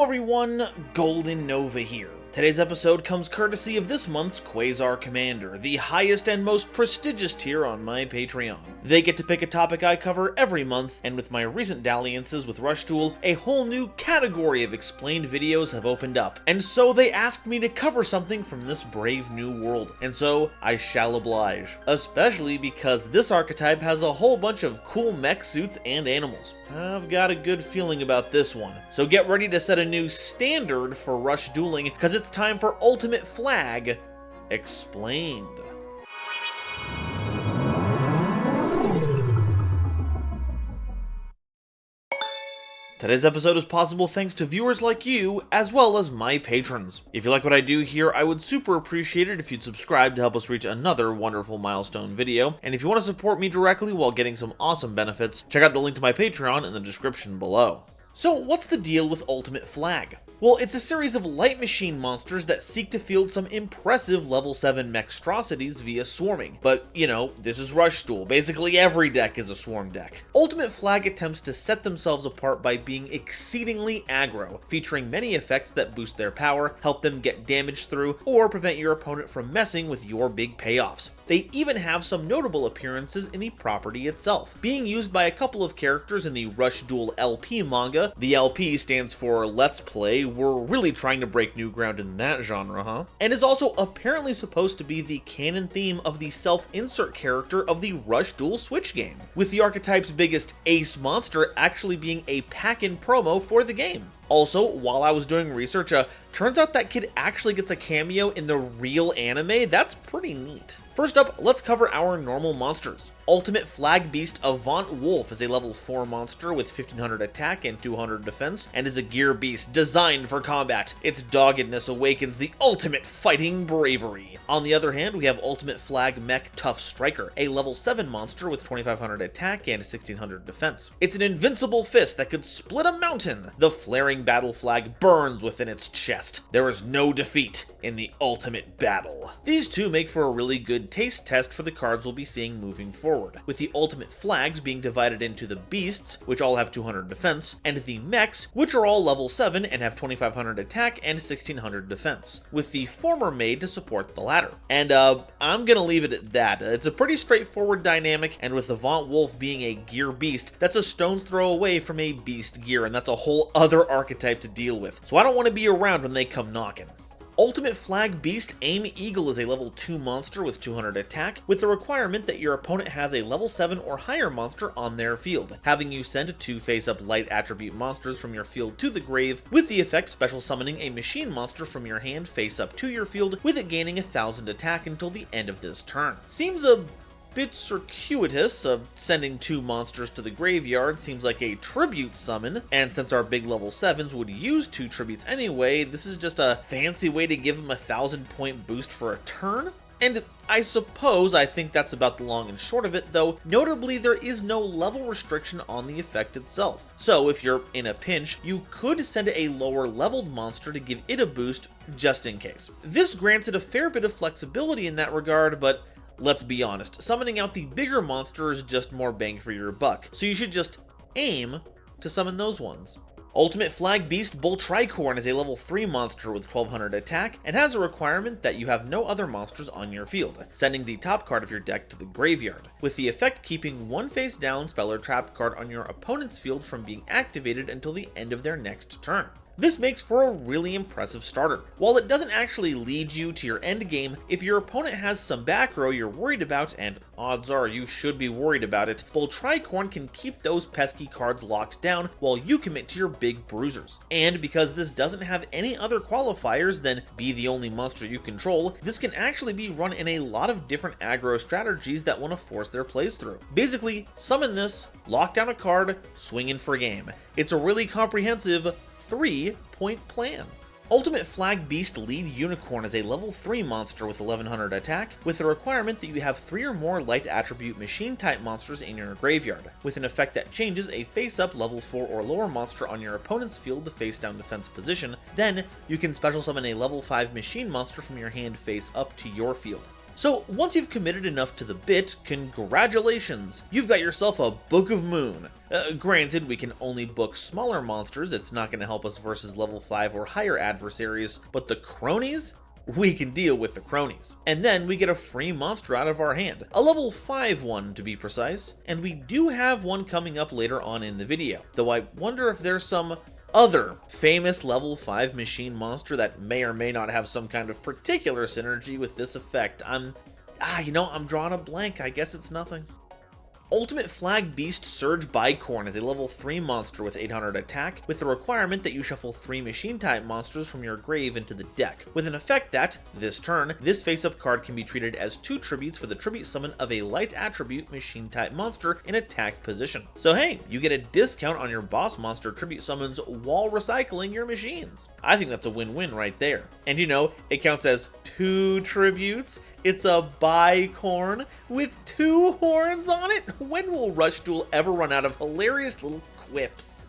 Hello everyone, Golden Nova here. Today's episode comes courtesy of this month's Quasar Commander, the highest and most prestigious tier on my Patreon. They get to pick a topic I cover every month, and with my recent dalliances with Rush Duel, a whole new category of explained videos have opened up, and so they asked me to cover something from this brave new world, and so I shall oblige. Especially because this archetype has a whole bunch of cool mech suits and animals. I've got a good feeling about this one, so get ready to set a new standard for Rush Dueling, because it's time for Ultimate Flag Explained. Today's episode is possible thanks to viewers like you, as well as my patrons. If you like what I do here, I would super appreciate it if you'd subscribe to help us reach another wonderful milestone video, and if you want to support me directly while getting some awesome benefits, check out the link to my Patreon in the description below. So what's the deal with Ultimate Flag? Well, it's a series of light machine monsters that seek to field some impressive level 7 mechstrosities via swarming. But, you know, this is Rush Duel. Basically every deck is a swarm deck. Ultimate Flag attempts to set themselves apart by being exceedingly aggro, featuring many effects that boost their power, help them get damage through, or prevent your opponent from messing with your big payoffs. They even have some notable appearances in the property itself, being used by a couple of characters in the Rush Duel LP manga. The LP stands for Let's Play. We're really trying to break new ground in that genre, huh? And is also apparently supposed to be the canon theme of the self-insert character of the Rush Duel Switch game, with the archetype's biggest ace monster actually being a pack-in promo for the game. Also, while I was doing research, turns out that kid actually gets a cameo in the real anime. That's pretty neat. First up, let's cover our normal monsters. Ultimate Flag Beast Avant Wolf is a level 4 monster with 1500 attack and 200 defense, and is a gear beast designed for combat. Its doggedness awakens the ultimate fighting bravery. On the other hand, we have Ultimate Flag Mech Tough Striker, a level 7 monster with 2500 attack and 1600 defense. It's an invincible fist that could split a mountain. The flaring battle flag burns within its chest. There is no defeat in the ultimate battle. These two make for a really good taste test for the cards we'll be seeing moving forward, with the ultimate flags being divided into the beasts, which all have 200 defense, and the mechs, which are all level 7 and have 2500 attack and 1600 defense, with the former made to support the latter. And I'm gonna leave it at that. It's a pretty straightforward dynamic, and with Avant Wolf being a gear beast, that's a stone's throw away from a beast gear, and that's a whole other archetype to deal with, so I don't want to be around when they come knocking. Ultimate Flag Beast Aim Eagle is a level 2 monster with 200 attack, with the requirement that your opponent has a level 7 or higher monster on their field, having you send 2 face-up light attribute monsters from your field to the grave, with the effect special summoning a machine monster from your hand face-up to your field, with it gaining 1000 attack until the end of this turn. Seems a bit circuitous. Sending 2 monsters to the graveyard seems like a tribute summon, and since our big level 7s would use 2 tributes anyway, this is just a fancy way to give them 1000 point boost for a turn? And I think that's about the long and short of it, though notably there is no level restriction on the effect itself. So if you're in a pinch, you could send a lower leveled monster to give it a boost just in case. This grants it a fair bit of flexibility in that regard, but let's be honest, summoning out the bigger monster is just more bang for your buck, so you should just aim to summon those ones. Ultimate Flag Beast Bull Tricorn is a level 3 monster with 1200 attack, and has a requirement that you have no other monsters on your field, sending the top card of your deck to the graveyard, with the effect keeping one face down spell or trap card on your opponent's field from being activated until the end of their next turn. This makes for a really impressive starter. While it doesn't actually lead you to your end game, if your opponent has some back row you're worried about, and odds are you should be worried about it, Bull Tricorn can keep those pesky cards locked down while you commit to your big bruisers. And because this doesn't have any other qualifiers than be the only monster you control, this can actually be run in a lot of different aggro strategies that want to force their plays through. Basically, summon this, lock down a card, swing in for game. It's a really comprehensive 3-point plan. Ultimate Flag Beast Lead Unicorn is a level 3 monster with 1100 attack, with the requirement that you have 3 or more light attribute machine type monsters in your graveyard, with an effect that changes a face-up level 4 or lower monster on your opponent's field to face-down defense position. Then, you can special summon a level 5 machine monster from your hand face up to your field. So once you've committed enough to the bit, congratulations! You've got yourself a Book of Moon. Granted, we can only book smaller monsters, it's not going to help us versus level 5 or higher adversaries, but the cronies? We can deal with the cronies. And then we get a free monster out of our hand, a level 5 one to be precise, and we do have one coming up later on in the video, though I wonder if there's some other famous level 5 machine monster that may or may not have some kind of particular synergy with this effect. I'm drawing a blank, I guess it's nothing. Ultimate Flag Beast Surge Bicorn is a level 3 monster with 800 attack, with the requirement that you shuffle 3 machine-type monsters from your grave into the deck, with an effect that, this turn, this face-up card can be treated as 2 tributes for the tribute summon of a light attribute machine-type monster in attack position. So hey, you get a discount on your boss monster tribute summons while recycling your machines. I think that's a win-win right there. And you know, it counts as 2 tributes. It's a bicorn with 2 horns on it? When will Rush Duel ever run out of hilarious little quips?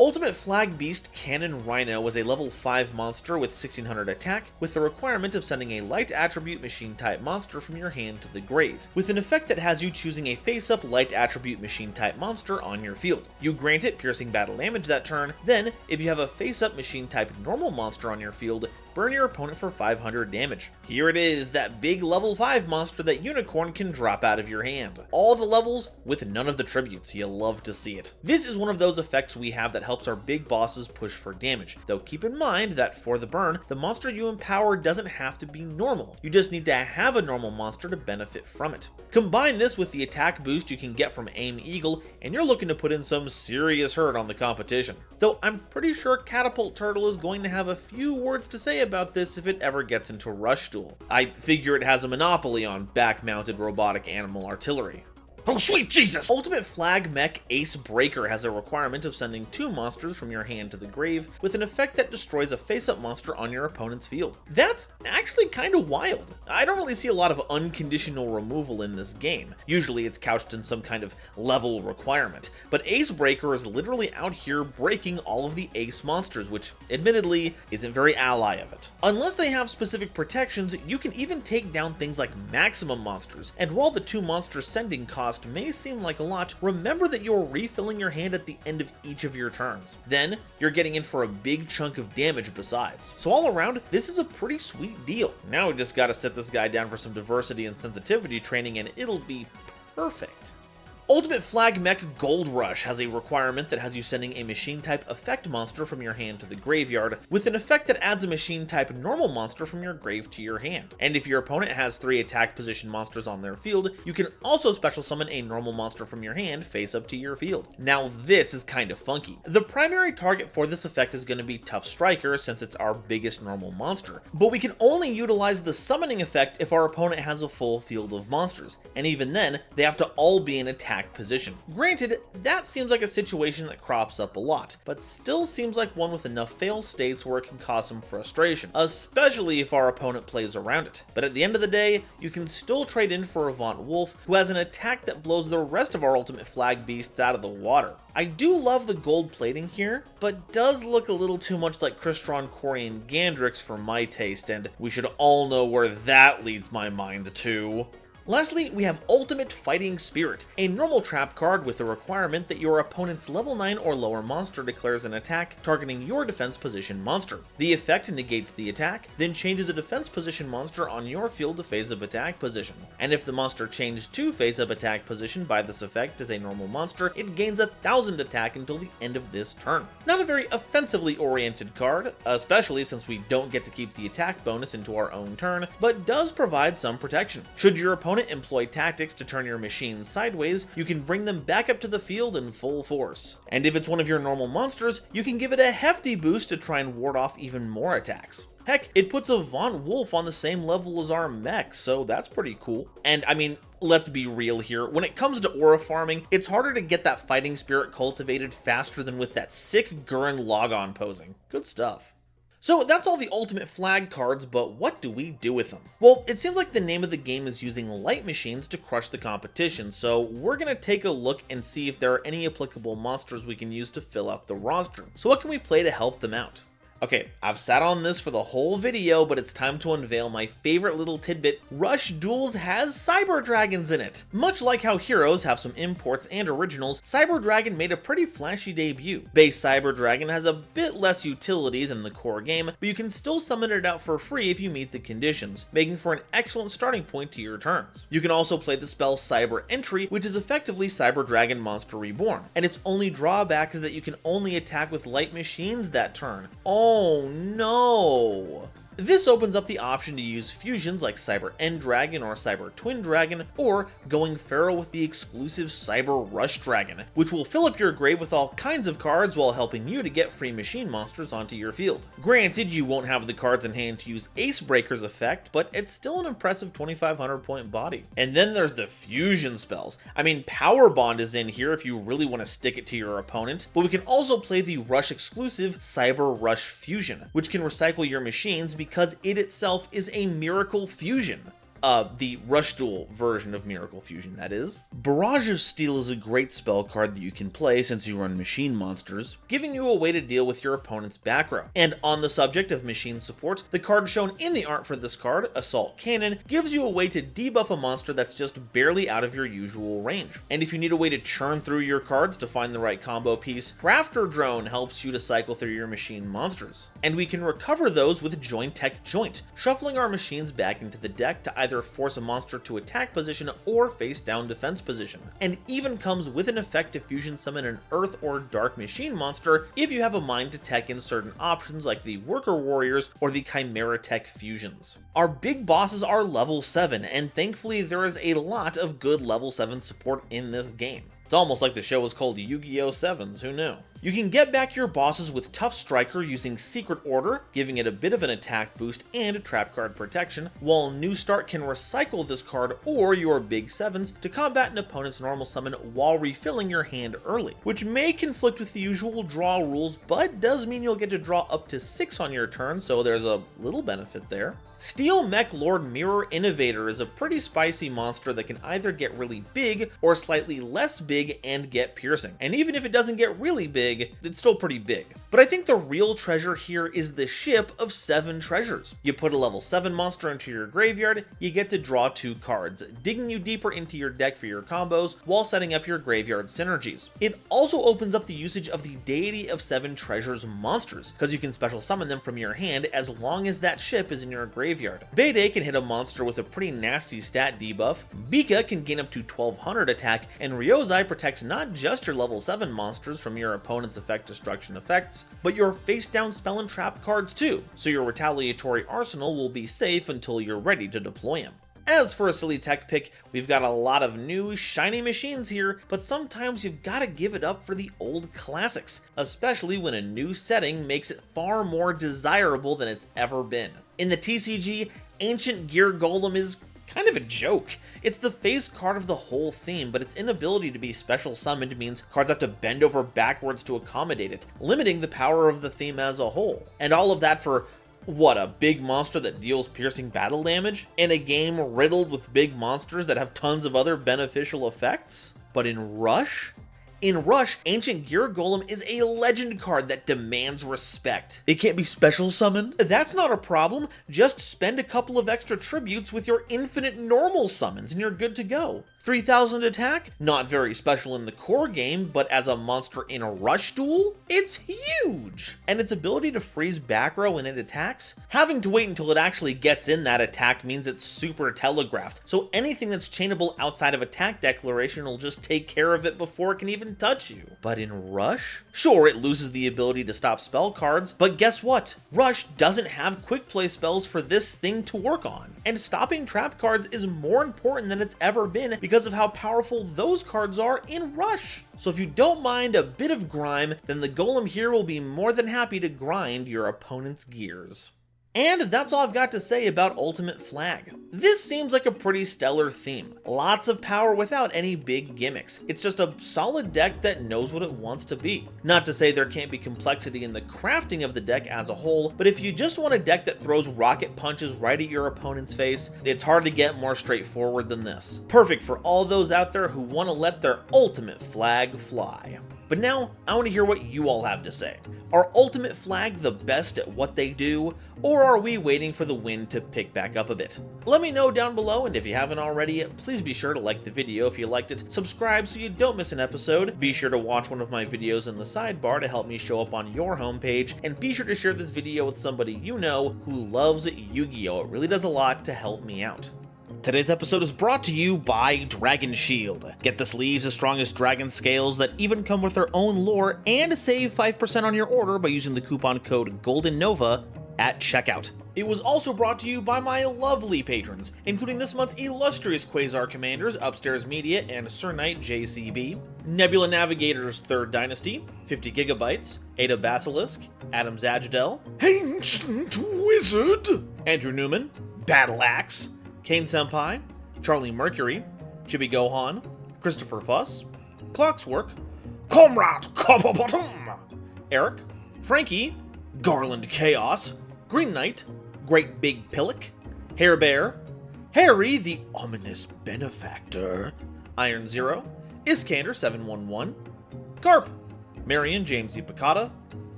Ultimate Flag Beast Cannon Rhino was a level 5 monster with 1600 attack, with the requirement of sending a light attribute machine type monster from your hand to the grave, with an effect that has you choosing a face-up light attribute machine type monster on your field. You grant it piercing battle damage that turn, then, if you have a face-up machine type normal monster on your field, burn your opponent for 500 damage. Here it is, that big level 5 monster that Unicorn can drop out of your hand. All the levels with none of the tributes, you love to see it. This is one of those effects we have that helps our big bosses push for damage, though keep in mind that for the burn, the monster you empower doesn't have to be normal. You just need to have a normal monster to benefit from it. Combine this with the attack boost you can get from Aim Eagle, and you're looking to put in some serious hurt on the competition. Though I'm pretty sure Catapult Turtle is going to have a few words to say about this if it ever gets into Rush Duel. I figure it has a monopoly on back-mounted robotic animal artillery. Oh sweet Jesus! Ultimate Flag Mech Ace Breaker has a requirement of sending 2 monsters from your hand to the grave, with an effect that destroys a face-up monster on your opponent's field. That's actually kind of wild. I don't really see a lot of unconditional removal in this game. Usually it's couched in some kind of level requirement, but Ace Breaker is literally out here breaking all of the Ace monsters, which admittedly isn't very ally of it. Unless they have specific protections, you can even take down things like maximum monsters, and while the 2 monster sending cost may seem like a lot, remember that you're refilling your hand at the end of each of your turns. Then, you're getting in for a big chunk of damage besides. So all around, this is a pretty sweet deal. Now we just gotta sit this guy down for some diversity and sensitivity training and it'll be perfect. Ultimate Flag Mech Gold Rush has a requirement that has you sending a machine-type effect monster from your hand to the graveyard, with an effect that adds a machine-type normal monster from your grave to your hand. And if your opponent has 3 attack position monsters on their field, you can also special summon a normal monster from your hand face up to your field. Now this is kind of funky. The primary target for this effect is going to be Tough Striker since it's our biggest normal monster, but we can only utilize the summoning effect if our opponent has a full field of monsters, and even then, they have to all be in attack position. Granted, that seems like a situation that crops up a lot, but still seems like one with enough fail states where it can cause some frustration, especially if our opponent plays around it. But at the end of the day, you can still trade in for Avant Wolf, who has an attack that blows the rest of our Ultimate Flag Beasts out of the water. I do love the gold plating here, but does look a little too much like Crystron, Corian, Gandrix for my taste, and we should all know where that leads my mind to. Lastly, we have Ultimate Fighting Spirit, a normal trap card with the requirement that your opponent's level 9 or lower monster declares an attack targeting your defense position monster. The effect negates the attack, then changes a defense position monster on your field to phase-up attack position. And if the monster changed to phase-up attack position by this effect as a normal monster, it gains 1000 attack until the end of this turn. Not a very offensively oriented card, especially since we don't get to keep the attack bonus into our own turn, but does provide some protection. Should your opponent employ tactics to turn your machines sideways, you can bring them back up to the field in full force. And if it's one of your normal monsters, you can give it a hefty boost to try and ward off even more attacks. Heck, it puts Avant Wolf on the same level as our mech, so that's pretty cool. And I mean, let's be real here, when it comes to aura farming, it's harder to get that fighting spirit cultivated faster than with that sick Gurren Logon posing. Good stuff. So that's all the Ultimate Flag cards, but what do we do with them? Well, it seems like the name of the game is using light machines to crush the competition, so we're gonna take a look and see if there are any applicable monsters we can use to fill out the roster. So what can we play to help them out? Okay, I've sat on this for the whole video, but it's time to unveil my favorite little tidbit. Rush Duels has Cyber Dragons in it. Much like how Heroes have some imports and originals, Cyber Dragon made a pretty flashy debut. Base Cyber Dragon has a bit less utility than the core game, but you can still summon it out for free if you meet the conditions, making for an excellent starting point to your turns. You can also play the spell Cyber Entry, which is effectively Cyber Dragon Monster Reborn, and its only drawback is that you can only attack with light machines that turn. Oh no! This opens up the option to use fusions like Cyber End Dragon or Cyber Twin Dragon, or going feral with the exclusive Cyber Rush Dragon, which will fill up your grave with all kinds of cards while helping you to get free machine monsters onto your field. Granted, you won't have the cards in hand to use Ace Breaker's effect, but it's still an impressive 2500 point body. And then there's the fusion spells. I mean, Power Bond is in here if you really want to stick it to your opponent, but we can also play the Rush exclusive Cyber Rush Fusion, which can recycle your machines because it itself is a Miracle Fusion. The Rush Duel version of Miracle Fusion, that is. Barrage of Steel is a great spell card that you can play since you run machine monsters, giving you a way to deal with your opponent's back row. And on the subject of machine support, the card shown in the art for this card, Assault Cannon, gives you a way to debuff a monster that's just barely out of your usual range. And if you need a way to churn through your cards to find the right combo piece, Crafter Drone helps you to cycle through your machine monsters. And we can recover those with Joint Tech Joint, shuffling our machines back into the deck to either force a monster to attack position or face down defense position, and even comes with an effect to fusion summon an earth or dark machine monster if you have a mind to tech in certain options like the Worker Warriors or the Chimera Tech fusions. Our big bosses are level 7, and thankfully there is a lot of good level 7 support in this game. It's almost like the show was called Yu-Gi-Oh! 7s, who knew? You can get back your bosses with Tough Striker using Secret Order, giving it a bit of an attack boost and trap card protection, while New Start can recycle this card or your big 7s to combat an opponent's normal summon while refilling your hand early, which may conflict with the usual draw rules, but does mean you'll get to draw up to 6 on your turn, so there's a little benefit there. Steel Mech Lord Mirror Innovator is a pretty spicy monster that can either get really big or slightly less big and get piercing, and even if it doesn't get really big, it's still pretty big. But I think the real treasure here is the ship of 7 treasures. You put a level 7 monster into your graveyard, you get to draw 2 cards, digging you deeper into your deck for your combos while setting up your graveyard synergies. It also opens up the usage of the Deity of 7 Treasures monsters, because you can special summon them from your hand as long as that ship is in your graveyard. Bede can hit a monster with a pretty nasty stat debuff, Bika can gain up to 1200 attack, and Ryozai protects not just your level 7 monsters from your opponent's effect destruction effects, but your face down spell and trap cards too, so your retaliatory arsenal will be safe until you're ready to deploy him. As for a silly tech pick, we've got a lot of new shiny machines here, but sometimes you've got to give it up for the old classics, especially when a new setting makes it far more desirable than it's ever been. In the TCG, Ancient Gear Golem is kind of a joke. It's the face card of the whole theme, but its inability to be special summoned means cards have to bend over backwards to accommodate it, limiting the power of the theme as a whole. And all of that for, what, a big monster that deals piercing battle damage? In a game riddled with big monsters that have tons of other beneficial effects? But in Rush? In Rush, Ancient Gear Golem is a legend card that demands respect. It can't be special summoned? That's not a problem. Just spend a couple of extra tributes with your infinite normal summons and you're good to go. 3000 attack? Not very special in the core game, but as a monster in a Rush Duel, it's huge! And its ability to freeze back row when it attacks? Having to wait until it actually gets in that attack means it's super telegraphed, so anything that's chainable outside of attack declaration will just take care of it before it can even touch you. But in Rush? Sure, it loses the ability to stop spell cards, but guess what? Rush doesn't have quick play spells for this thing to work on. And stopping trap cards is more important than it's ever been because of how powerful those cards are in Rush. So if you don't mind a bit of grime, then the Golem here will be more than happy to grind your opponent's gears. And that's all I've got to say about Ultimate Flag. This seems like a pretty stellar theme. Lots of power without any big gimmicks. It's just a solid deck that knows what it wants to be. Not to say there can't be complexity in the crafting of the deck as a whole, but if you just want a deck that throws rocket punches right at your opponent's face, it's hard to get more straightforward than this. Perfect for all those out there who want to let their ultimate flag fly. But now, I want to hear what you all have to say. Are Ultimate Flag the best at what they do, or are we waiting for the wind to pick back up a bit? Let me know down below, and if you haven't already, please be sure to like the video if you liked it, subscribe so you don't miss an episode, be sure to watch one of my videos in the sidebar to help me show up on your homepage, and be sure to share this video with somebody you know who loves Yu-Gi-Oh! It really does a lot to help me out. Today's episode is brought to you by Dragon Shield. Get the sleeves as strong as dragon scales that even come with their own lore, and save 5% on your order by using the coupon code GoldenNova at checkout. It was also brought to you by my lovely patrons, including this month's illustrious Quasar Commanders, Upstairs Media and Sir Knight JCB, Nebula Navigators 3rd Dynasty, 50 Gigabytes, Ada Basilisk, Adam Zajdel, Ancient Wizard, Andrew Newman, Battle Axe, Kane Senpai, Charlie Mercury, Chibi Gohan, Christopher Fuss, Clockswork, Comrade Copperbottom, Eric, Frankie, Garland Chaos, Green Knight, Great Big Pillock, Hair Bear, Harry the Ominous Benefactor, Iron Zero, Iskander 711, Garp, Marion James E. Picata,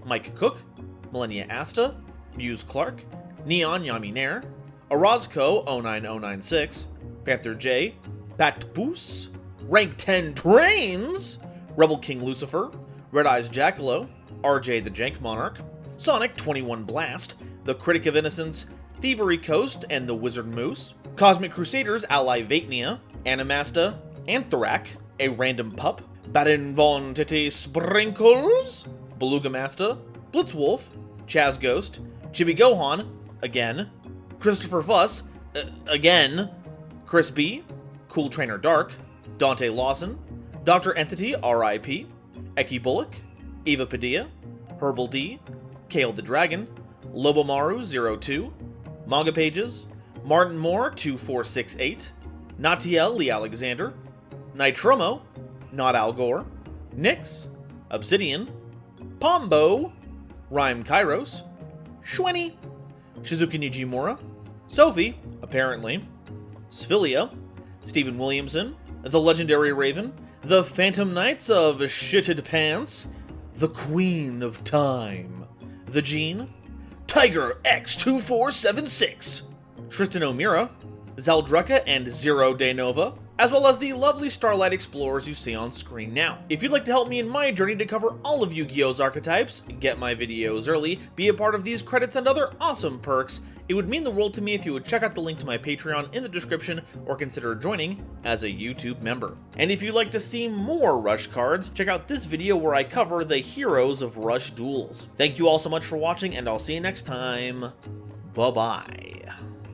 Mike Cook, Millennia Asta, Muse Clark, Neon Yami Nair, Orozco 09096, Panther J, Pat Boos, Rank 10 Trains, Rebel King Lucifer, Red Eyes Jackalow, RJ the Jank Monarch, Sonic 21 Blast, The Critic of Innocence, Thievery Coast and the Wizard Moose, Cosmic Crusaders Ally Vatnia, Animasta, Anthrak, A Random Pup, Baden von Tete Sprinkles, Beluga Masta, Blitzwolf, Chaz Ghost, Chibi Gohan, again, Christopher Fuss, again, Chris B, Cool Trainer Dark, Dante Lawson, Dr. Entity RIP, Eki Bullock, Eva Padilla, Herbal D, Kale the Dragon, Lobomaru 02, Manga Pages, Martin Moore 2468, Natiel Lee Alexander, Nitromo, Not Al Gore, Nyx, Obsidian, Pombo, Rhyme Kairos, Shwenny, Shizuki Nijimura, Sophie, apparently, Sphilia, Stephen Williamson, The Legendary Raven, The Phantom Knights of Shitted Pants, The Queen of Time, The Gene, Tiger X2476, Tristan O'Meara, Zaldrucka and Zero De Nova, as well as the lovely Starlight Explorers you see on screen now. If you'd like to help me in my journey to cover all of Yu-Gi-Oh's archetypes, get my videos early, be a part of these credits and other awesome perks, it would mean the world to me if you would check out the link to my Patreon in the description or consider joining as a YouTube member. And if you'd like to see more Rush cards, check out this video where I cover the heroes of Rush duels. Thank you all so much for watching, and I'll see you next time. Bye-bye.